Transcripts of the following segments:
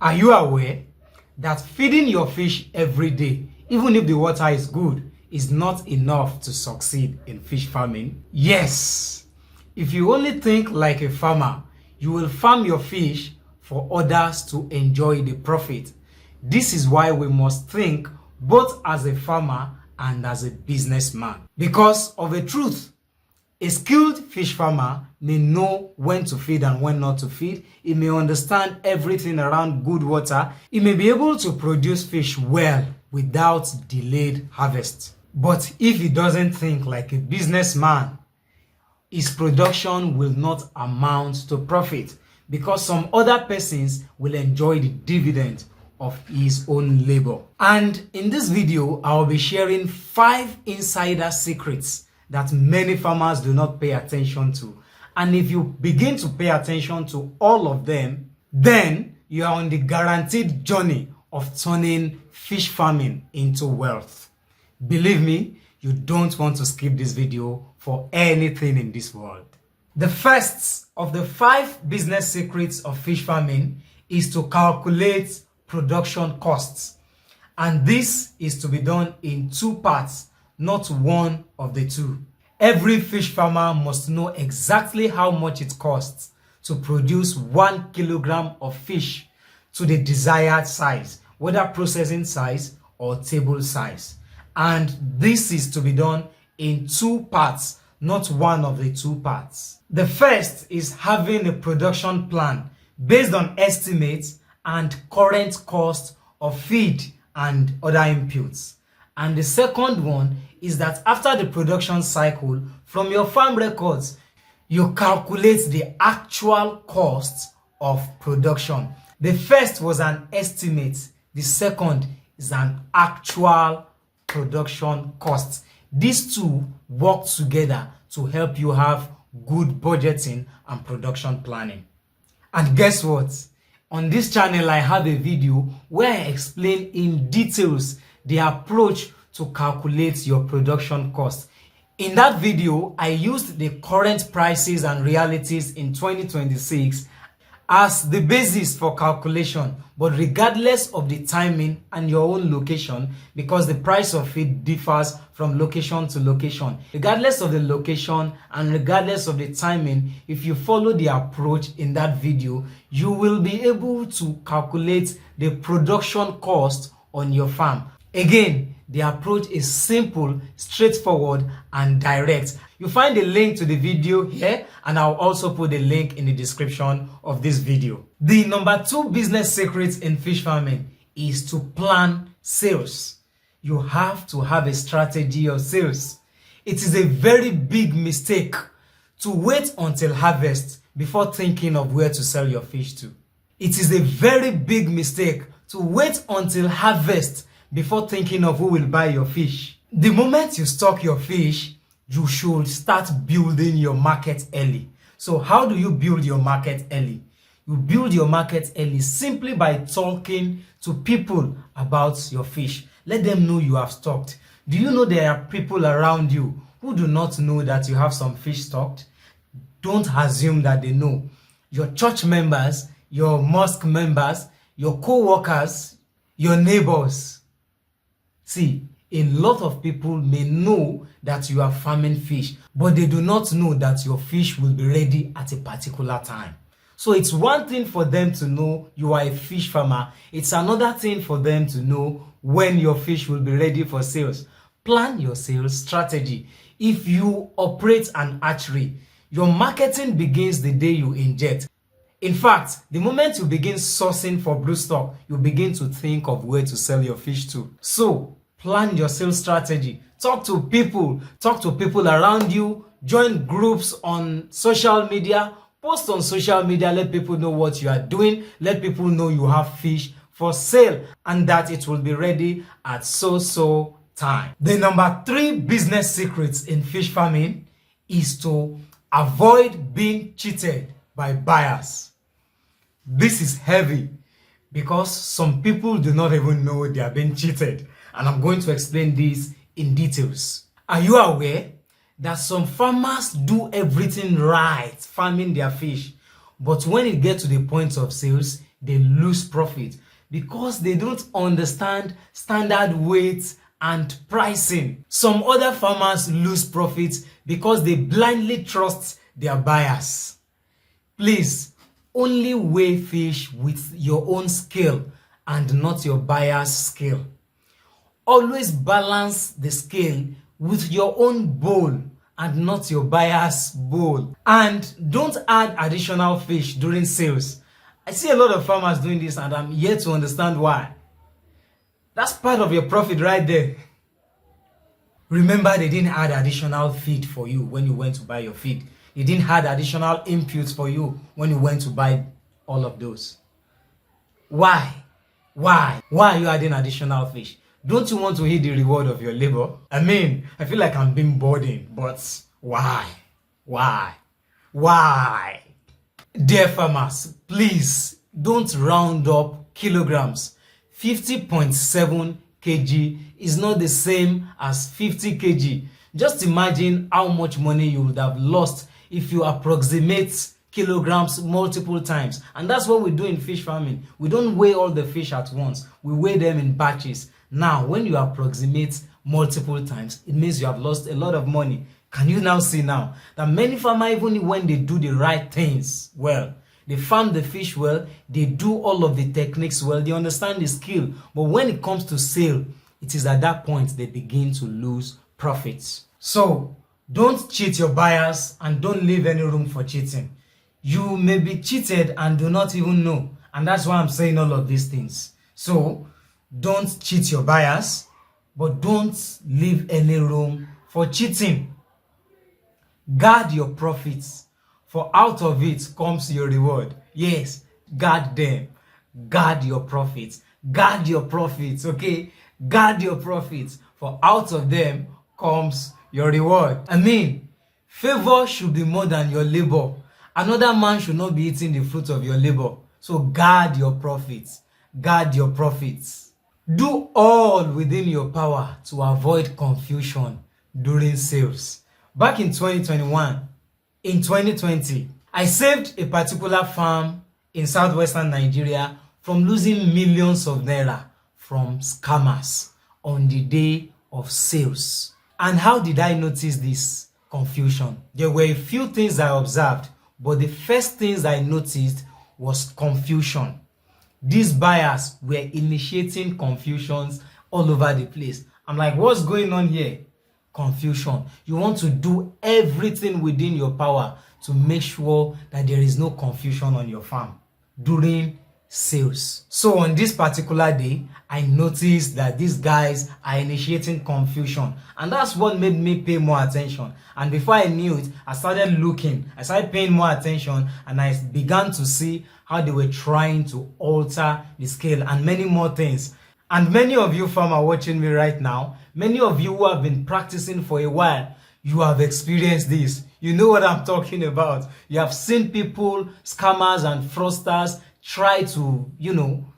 Are you aware that feeding your fish every day, even if the water is good, is not enough to succeed in fish farming? Yes. If you only think like a farmer, you will farm your fish for others to enjoy the profit. This is why we must think both as a farmer and as a businessman. Because of a truth, a skilled fish farmer may know when to feed and when not to feed. He may understand everything around good water. He may be able to produce fish well without delayed harvest. But if he doesn't think like a businessman, his production will not amount to profit because some other persons will enjoy the dividend of his own labor. And in this video, I'll be sharing 5 insider secrets that many farmers do not pay attention to. And if you begin to pay attention to all of them, then you are on the guaranteed journey of turning fish farming into wealth. Believe me, you don't want to skip this video for anything in this world. The first of the 5 business secrets of fish farming is to calculate production costs. And this is to be done in 2 parts, not one of the 2. Every fish farmer must know exactly how much it costs to produce 1 kilogram of fish to the desired size, whether processing size or table size. And this is to be done in 2 parts, not one of the 2 parts. The first is having a production plan based on estimates and current cost of feed and other inputs. And the second one is that after the production cycle, from your farm records, you calculate the actual cost of production. The first was an estimate. The second is an actual production cost. These 2 work together to help you have good budgeting and production planning. And guess what? On this channel, I have a video where I explain in details the approach to calculate your production cost. In that video, I used the current prices and realities in 2026 as the basis for calculation, but regardless of the timing and your own location, because the price of feed differs from location to location, regardless of the location and regardless of the timing, if you follow the approach in that video, you will be able to calculate the production cost on your farm. Again, the approach is simple, straightforward, and direct. You find the link to the video here, and I'll also put the link in the description of this video. The number 2 business secret in fish farming is to plan sales. You have to have a strategy of sales. It is a very big mistake to wait until harvest before thinking of where to sell your fish to. It is a very big mistake to wait until harvest before thinking of who will buy your fish. The moment you stock your fish, you should start building your market early. So how do you build your market early? You build your market early simply by talking to people about your fish. Let them know you have stocked. Do you know there are people around you who do not know that you have some fish stocked? Don't assume that they know. Your church members, your mosque members, your co-workers, your neighbors. See, a lot of people may know that you are farming fish, but they do not know that your fish will be ready at a particular time. So it's one thing for them to know you are a fish farmer. It's another thing for them to know when your fish will be ready for sales. Plan your sales strategy. If you operate an hatchery, your marketing begins the day you inject. In fact, the moment you begin sourcing for broodstock, you begin to think of where to sell your fish to. So, plan your sales strategy. Talk to people around you, join groups on social media, post on social media, let people know what you are doing, let people know you have fish for sale and that it will be ready at so time. The number 3 business secrets in fish farming is to avoid being cheated by buyers. This is heavy because some people do not even know they are being cheated. And I'm going to explain this in details. Are you aware that some farmers do everything right farming their fish, but when it gets to the point of sales, they lose profit because they don't understand standard weights and pricing. Some other farmers lose profit because they blindly trust their buyers. Please, only weigh fish with your own scale and not your buyer's scale. Always balance the scale with your own bowl and not your buyer's bowl. And don't add additional fish during sales. I see a lot of farmers doing this and I'm yet to understand why. That's part of your profit right there. Remember, they didn't add additional feed for you when you went to buy your feed. They didn't add additional inputs for you when you went to buy all of those. Why? Why are you adding additional fish? Don't you want to hit the reward of your labor? I mean, I feel like I'm being burdened, but why? Why? Dear farmers, please don't round up kilograms. 50.7 kg is not the same as 50 kg. Just imagine how much money you would have lost if you approximate kilograms multiple times. And that's what we do in fish farming. We don't weigh all the fish at once. We weigh them in batches. Now, when you approximate multiple times, it means you have lost a lot of money. Can you now see now that many farmers, even when they do the right things well, they farm the fish well, they do all of the techniques well, they understand the skill, but when it comes to sale, it is at that point they begin to lose profits. So, don't cheat your buyers and don't leave any room for cheating. You may be cheated and do not even know, and that's why I'm saying all of these things. So, don't cheat your buyers, but don't leave any room for cheating. Guard your profits, for out of it comes your reward. Yes, guard them. Guard your profits. Guard your profits, okay? Guard your profits, for out of them comes your reward. I mean, favor should be more than your labor. Another man should not be eating the fruit of your labor. So guard your profits. Guard your profits. Do all within your power to avoid confusion during sales. Back in 2021, in 2020, I saved a particular farm in southwestern Nigeria from losing millions of naira from scammers on the day of sales. And how did I notice this confusion? There were a few things I observed, but the first things I noticed was confusion. These buyers were initiating confusions all over the place. I'm like, what's going on here? Confusion. You want to do everything within your power to make sure that there is no confusion on your farm during sales. So on this particular day, I noticed that these guys are initiating confusion, and that's what made me pay more attention. And before I knew it, I started looking, I started paying more attention, and I began to see how they were trying to alter the scale and many more things. And many of you farmers watching me right now, many of you who have been practicing for a while, you have experienced this. You know what I'm talking about. You have seen people, scammers and fraudsters try to,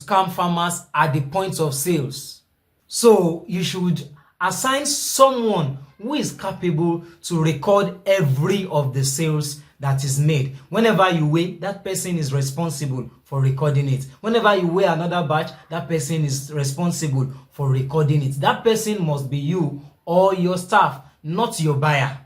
scam farmers at the point of sales. So you should assign someone who is capable to record every of the sales that is made. Whenever you weigh, that person is responsible for recording it. Whenever you weigh another batch, that person is responsible for recording it. That person must be you or your staff, not your buyer.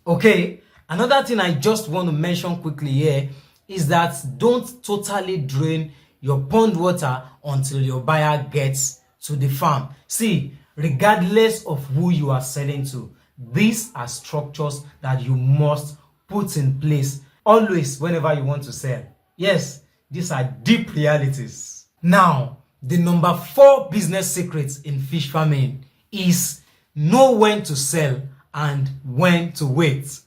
Okay, another thing I just want to mention quickly here is that don't totally drain your pond water until your buyer gets to the farm. See, regardless of who you are selling to, these are structures that you must put in place always whenever you want to sell. Yes, these are deep realities. Now, the number 4 business secrets in fish farming is know when to sell and when to wait.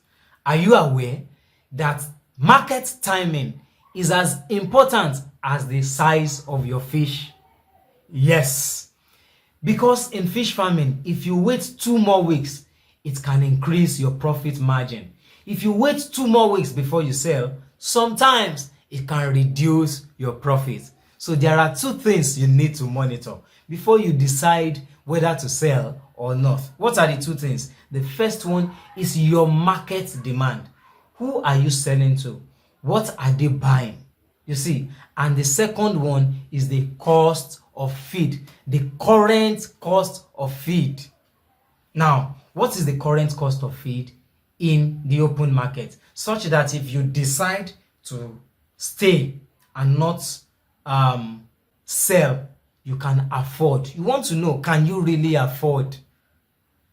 Are you aware that market timing is as important as the size of your fish? Yes, because in fish farming, if you wait 2 more weeks, it can increase your profit margin. If you wait 2 more weeks before you sell, sometimes it can reduce your profit. So there are 2 things you need to monitor before you decide whether to sell or not. What are the 2 things? The first one is your market demand. Who are you selling to? What are they buying? You see, and the second one is the cost of feed, the current cost of feed. Now, what is the current cost of feed in the open market? Such that if you decide to stay and not sell, you can afford. You want to know, can you really afford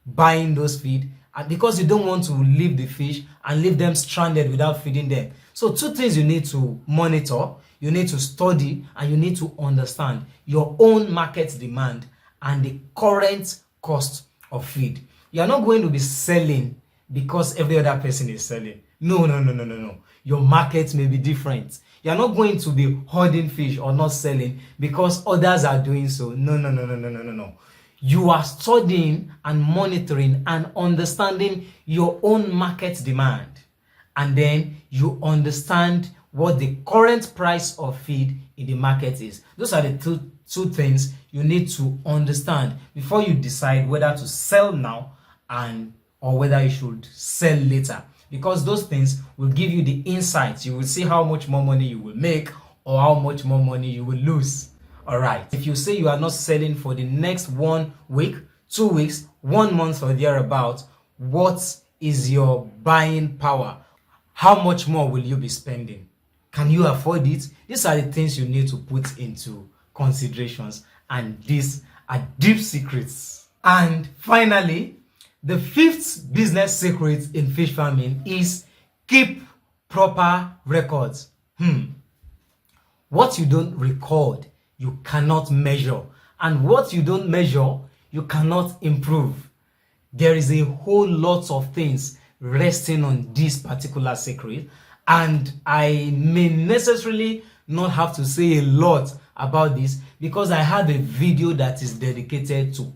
buying those feed? And because you don't want to leave the fish and leave them stranded without feeding them. So two things you need to monitor, you need to study, and you need to understand your own market demand and the current cost of feed. You are not going to be selling because every other person is selling. No. Your market may be different. You are not going to be hoarding fish or not selling because others are doing so. No. You are studying and monitoring and understanding your own market demand. And then you understand what the current price of feed in the market is. Those are the two things you need to understand before you decide whether to sell now or whether you should sell later. Because those things will give you the insights. You will see how much more money you will make or how much more money you will lose. All right. If you say you are not selling for the next 1 week, 2 weeks, 1 month or thereabout, what is your buying power? How much more will you be spending? Can you afford it? These are the things you need to put into considerations, and these are deep secrets. And finally, the fifth business secret in fish farming is keep proper records. What you don't record, you cannot measure. And what you don't measure, you cannot improve. There is a whole lot of things resting on this particular secret, and I may necessarily not have to say a lot about this because I have a video that is dedicated to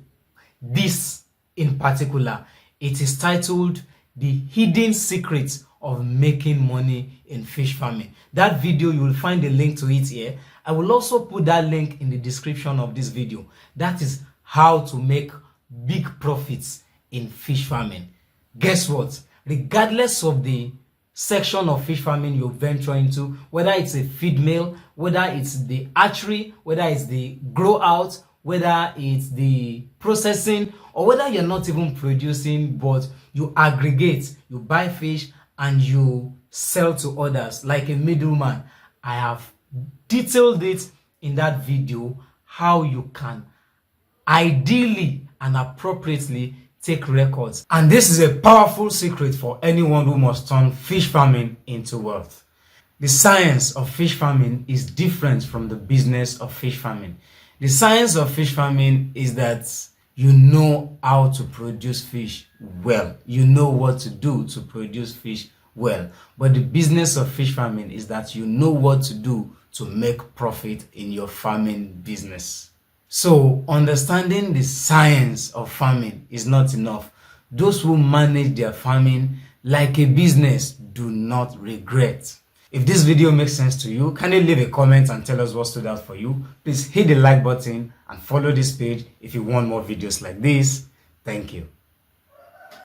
this in particular. It is titled The Hidden Secrets of Making Money in Fish Farming. That video, you will find a link to it here. I will also put that link in the description of this video. That is how to make big profits in fish farming. Guess what? Regardless of the section of fish farming you venture into, whether it's a feed mill, whether it's the hatchery, whether it's the grow out, whether it's the processing, or whether you're not even producing but you aggregate, you buy fish and you sell to others like a middleman. I have detailed it in that video how you can ideally and appropriately take records. And this is a powerful secret for anyone who must turn fish farming into wealth. The science of fish farming is different from the business of fish farming. The science of fish farming is that you know how to produce fish well. You know what to do to produce fish well. But the business of fish farming is that you know what to do to make profit in your farming business. So understanding the science of farming is not enough. Those who manage their farming like a business do not regret. If this video makes sense to you, can you leave a comment and tell us what stood out for you? Please hit the like button and follow this page if you want more videos like this. Thank you.